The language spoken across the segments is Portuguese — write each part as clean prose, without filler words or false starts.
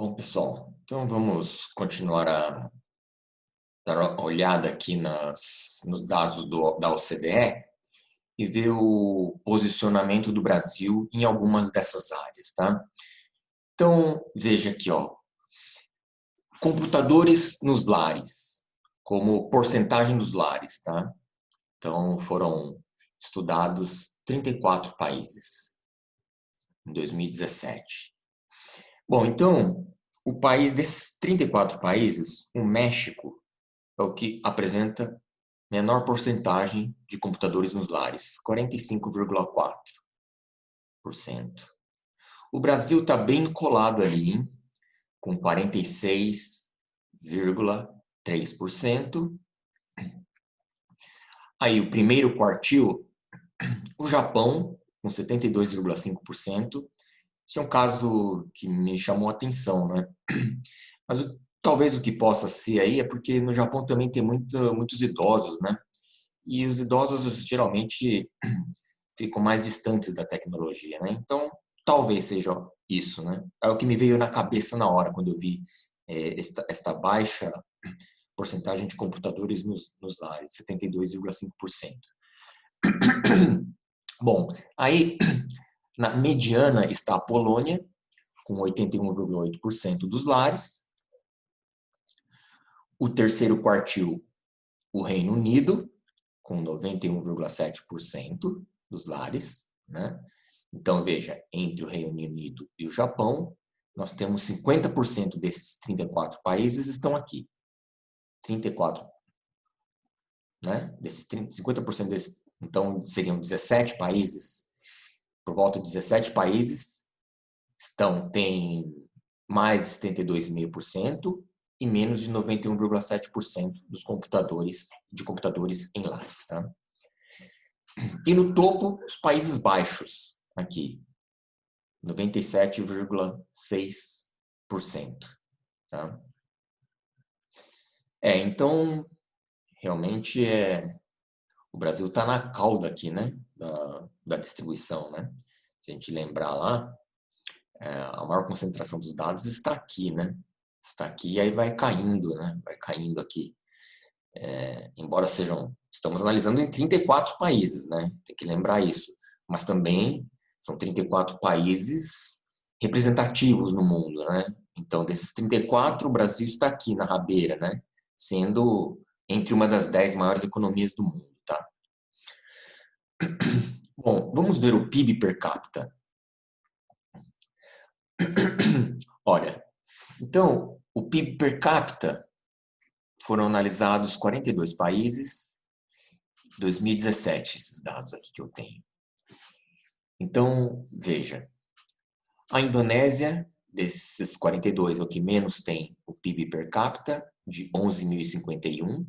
Bom, pessoal, então vamos continuar a dar uma olhada aqui nos dados da OCDE e ver o posicionamento do Brasil em algumas dessas áreas, tá? Então, veja aqui, ó, computadores nos lares, como porcentagem dos lares, tá? Então, foram estudados 34 países em 2017. Bom, então, o país desses 34 países, o México é o que apresenta menor porcentagem de computadores nos lares, 45,4%. O Brasil está bem colado ali, hein? Com 46,3%. Aí o primeiro quartil, o Japão, com 72,5%. Esse é um caso que me chamou a atenção, né? Mas talvez o que possa ser aí é porque no Japão também tem muitos idosos, né? E os idosos geralmente ficam mais distantes da tecnologia, né? Então, talvez seja isso, né? É o que me veio na cabeça na hora quando eu vi esta baixa porcentagem de computadores nos lares, 72,5%. Bom, aí na mediana está a Polônia, com 81,8% dos lares. O terceiro quartil, o Reino Unido, com 91,7% dos lares, né? Então, veja, entre o Reino Unido e o Japão, nós temos 50% desses 34 países estão aqui. 34, né? Desses 30, 50% desses, então seriam 17 países. Por volta de 17 países tem mais de 72,5% e menos de 91,7% dos computadores em lares, tá? E no topo, os Países Baixos, aqui, 97,6%. Tá? Então, realmente, o Brasil está na cauda aqui, né? Da distribuição, né? Se a gente lembrar lá, a maior concentração dos dados está aqui, né? Está aqui e aí vai caindo, né? Vai caindo aqui. Embora estamos analisando em 34 países, né? Tem que lembrar isso. Mas também são 34 países representativos no mundo, né? Então, desses 34, o Brasil está aqui na rabeira, né? Sendo entre uma das 10 maiores economias do mundo, tá? Bom, vamos ver o PIB per capita. Olha, então, o PIB per capita foram analisados 42 países, 2017, esses dados aqui que eu tenho. Então, veja, a Indonésia, desses 42, é o que menos tem o PIB per capita, de 11.051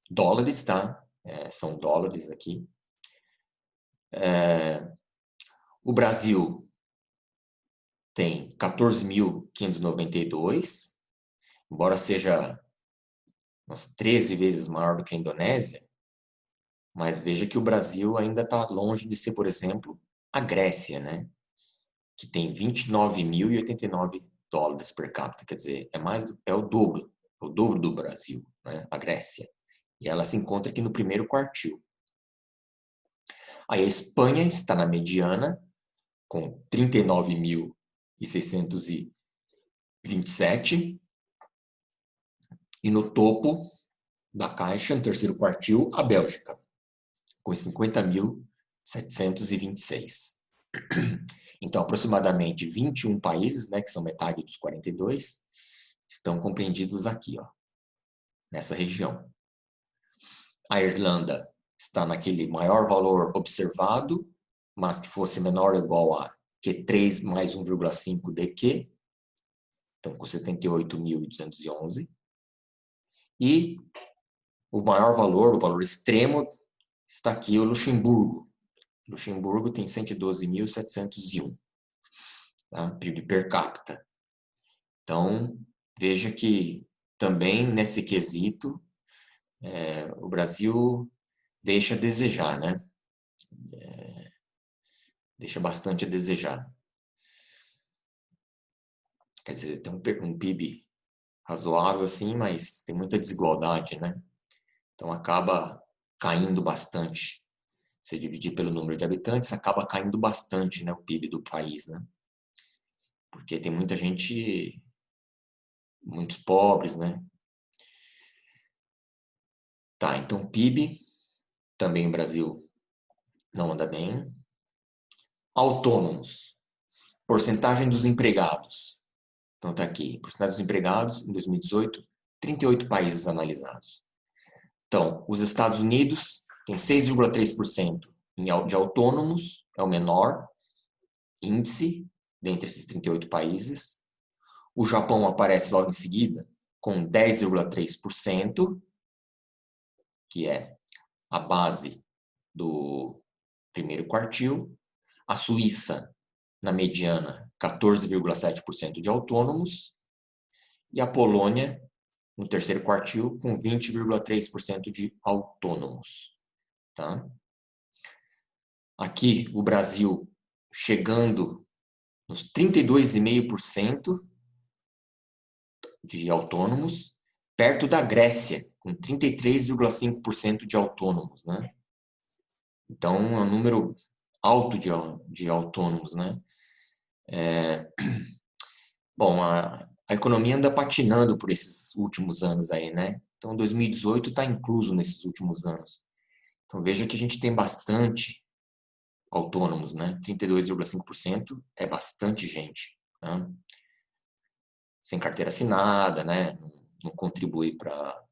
dólares, tá? São dólares aqui. O Brasil tem 14.592, embora seja umas 13 vezes maior do que a Indonésia, mas veja que o Brasil ainda está longe de ser, por exemplo, a Grécia, né? Que tem 29.089 dólares per capita, quer dizer, é o dobro do Brasil, né? A Grécia. E ela se encontra aqui no primeiro quartil. Aí a Espanha está na mediana, com 39.627. E no topo da caixa, no terceiro quartil, a Bélgica, com 50.726. Então, aproximadamente 21 países, né, que são metade dos 42, estão compreendidos aqui, ó, nessa região. A Irlanda está naquele maior valor observado, mas que fosse menor ou igual a Q3 mais 1,5 DQ, então com 78.211. E o maior valor, o valor extremo, está aqui o Luxemburgo. Luxemburgo tem 112.701, tá? PIB per capita. Então, veja que também nesse quesito, o Brasil deixa a desejar, né? Deixa bastante a desejar. Quer dizer, tem um PIB razoável, assim, mas tem muita desigualdade, né? Então, acaba caindo bastante. Se dividir pelo número de habitantes, acaba caindo bastante, né, o PIB do país, né? Porque tem muita gente, muitos pobres, né? Tá, então PIB, também o Brasil não anda bem. Autônomos, porcentagem dos empregados. Então tá aqui, porcentagem dos empregados em 2018, 38 países analisados. Então, os Estados Unidos tem 6,3% de autônomos, é o menor índice dentre esses 38 países. O Japão aparece logo em seguida com 10,3%, que é a base do primeiro quartil. A Suíça, na mediana, 14,7% de autônomos. E a Polônia, no terceiro quartil, com 20,3% de autônomos. Tá? Aqui, o Brasil chegando nos 32,5% de autônomos, perto da Grécia, com 33,5% de autônomos, né? Então, é um número alto de autônomos, né? Bom, a economia anda patinando por esses últimos anos aí, né? Então, 2018 está incluso nesses últimos anos. Então, veja que a gente tem bastante autônomos, né? 32,5% é bastante gente, né? Sem carteira assinada, né? Não contribui para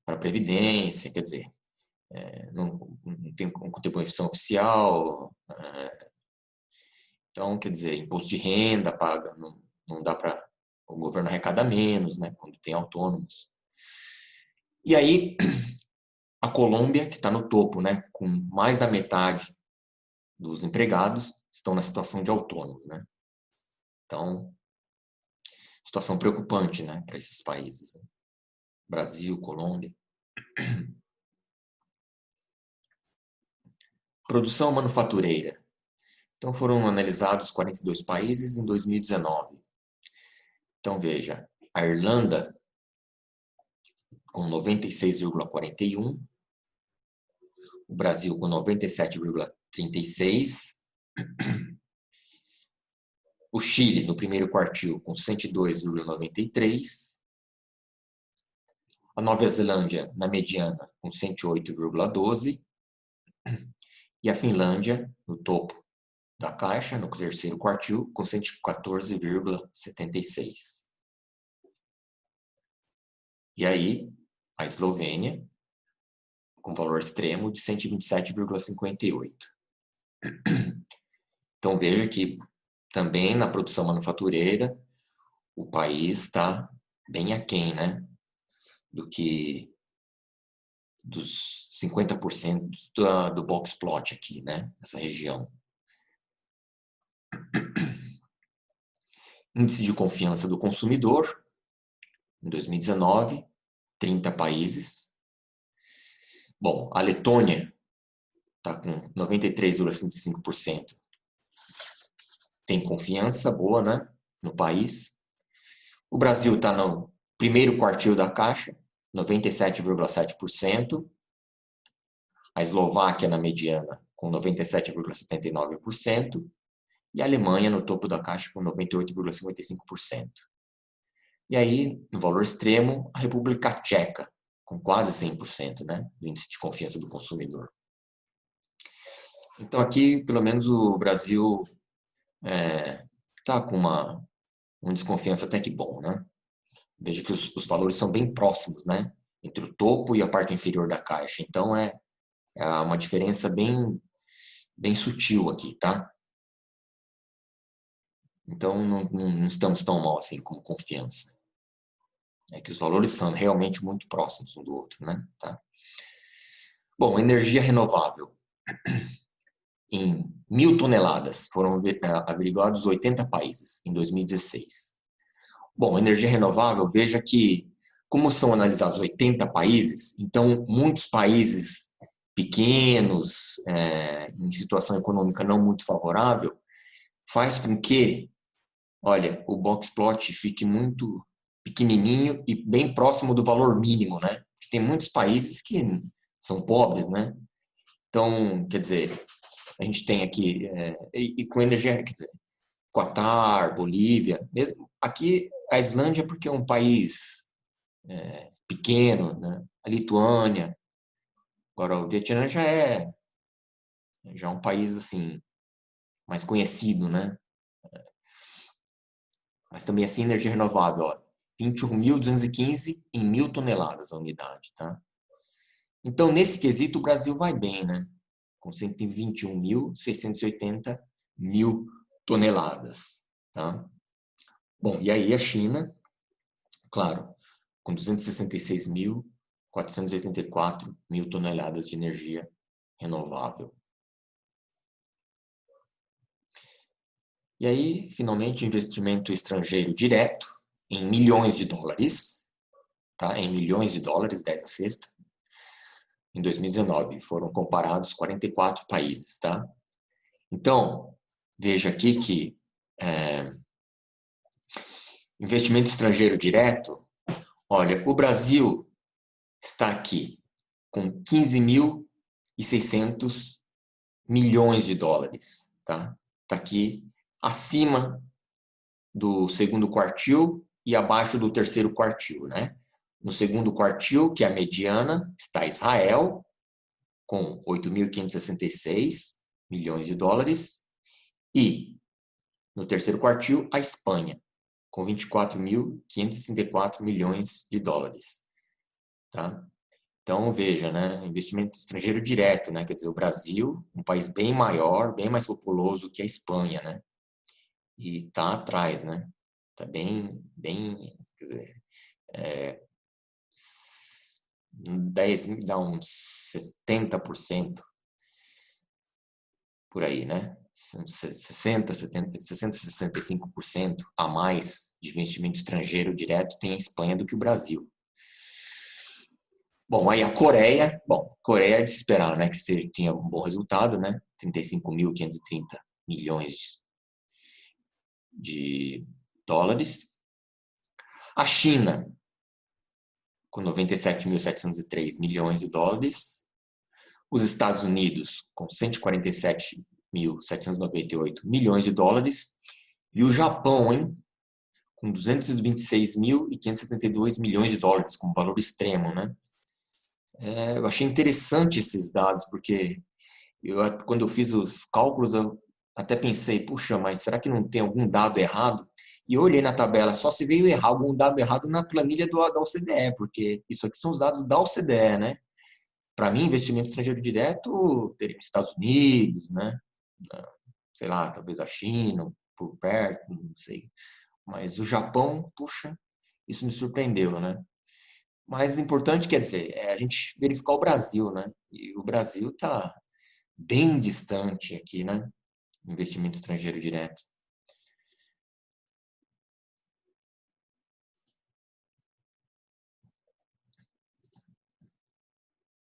a Previdência, quer dizer, não tem contribuição oficial, então, quer dizer, imposto de renda paga, não dá para o governo arrecada menos, né? Quando tem autônomos. E aí, a Colômbia, que está no topo, né? Com mais da metade dos empregados estão na situação de autônomos, né? Então, situação preocupante, né, para esses países, né? Brasil, Colômbia. Produção manufatureira. Então, foram analisados 42 países em 2019. Então, veja, a Irlanda com 96,41, o Brasil com 97,36, o Chile no primeiro quartil com 102,93, a Nova Zelândia na mediana com 108,12 e a Finlândia no topo da caixa, no terceiro quartil, com 114,76. E aí, a Eslovênia, com valor extremo de 127,58. Então, veja que também na produção manufatureira, o país está bem aquém, né, dos 50% do box plot aqui, né, essa região. Índice de confiança do consumidor, em 2019, 30 países. Bom, a Letônia está com 93,55%. Tem confiança boa, né, no país. O Brasil está no primeiro quartil da caixa, 97,7%. A Eslováquia na mediana, com 97,79%. E a Alemanha no topo da caixa, com 98,55%. E aí, no valor extremo, a República Tcheca, com quase 100%, né, do índice de confiança do consumidor. Então, aqui, pelo menos, o Brasil está com uma desconfiança até que bom, né? Veja que os valores são bem próximos, né? Entre o topo e a parte inferior da caixa. Então, é uma diferença bem sutil aqui, tá? Então, não estamos tão mal assim como confiança. É que os valores são realmente muito próximos um do outro, né? Tá? Bom, energia renovável. Em 1.000 toneladas foram averiguados 80 países em 2016. Bom, energia renovável, veja que, como são analisados 80 países, então muitos países pequenos, em situação econômica não muito favorável, faz com que olha, o box plot fique muito pequenininho e bem próximo do valor mínimo, né? Tem muitos países que são pobres, né? Então, quer dizer, a gente tem aqui, e com energia, quer dizer, Catar, Bolívia, mesmo aqui a Islândia porque é um país pequeno, né? A Lituânia, agora o Vietnã já é um país assim mais conhecido, né? Mas também assim energia renovável, ó, 21.215 em 1.000 toneladas a unidade, tá? Então nesse quesito o Brasil vai bem, né? Com 121.680 mil toneladas, tá? Bom, e aí a China, claro, com 266.484 mil toneladas de energia renovável. E aí, finalmente, investimento estrangeiro direto em milhões de dólares, tá? Em milhões de dólares, 10 a sexta. Em 2019, foram comparados 44 países, tá? Então, veja aqui que investimento estrangeiro direto, olha, o Brasil está aqui com 15.600 milhões de dólares, tá? Está aqui acima do segundo quartil e abaixo do terceiro quartil, né? No segundo quartil, que é a mediana, está Israel, com 8.566 milhões de dólares, e no terceiro quartil, a Espanha, com 24.534 milhões de dólares, tá? Então, veja, né? Investimento estrangeiro direto, né? Quer dizer, o Brasil, um país bem maior, bem mais populoso que a Espanha, né? E tá atrás, né? Tá bem, quer dizer, 10, dá uns 70% por aí, né? 60, 70, 60, 65% a mais de investimento estrangeiro direto tem a Espanha do que o Brasil. Bom, aí a Coreia, Coreia é de se esperar, né, que tenha um bom resultado, né? 35.530 milhões de dólares. A China, com 97.703 milhões de dólares. Os Estados Unidos, com 147.798 milhões de dólares. E o Japão, hein, com 226.572 milhões de dólares, com valor extremo, né? Eu achei interessante esses dados, porque quando eu fiz os cálculos, eu até pensei, puxa, mas será que não tem algum dado errado? E eu olhei na tabela, só se veio errar algum dado errado na planilha da OCDE, porque isso aqui são os dados da OCDE, né? Para mim, investimento estrangeiro direto teria os Estados Unidos, né? Sei lá, talvez a China, por perto, não sei. Mas o Japão, puxa, isso me surpreendeu, né? Mas o importante, quer dizer, é a gente verificar o Brasil, né? E o Brasil está bem distante aqui, né? Investimento estrangeiro direto.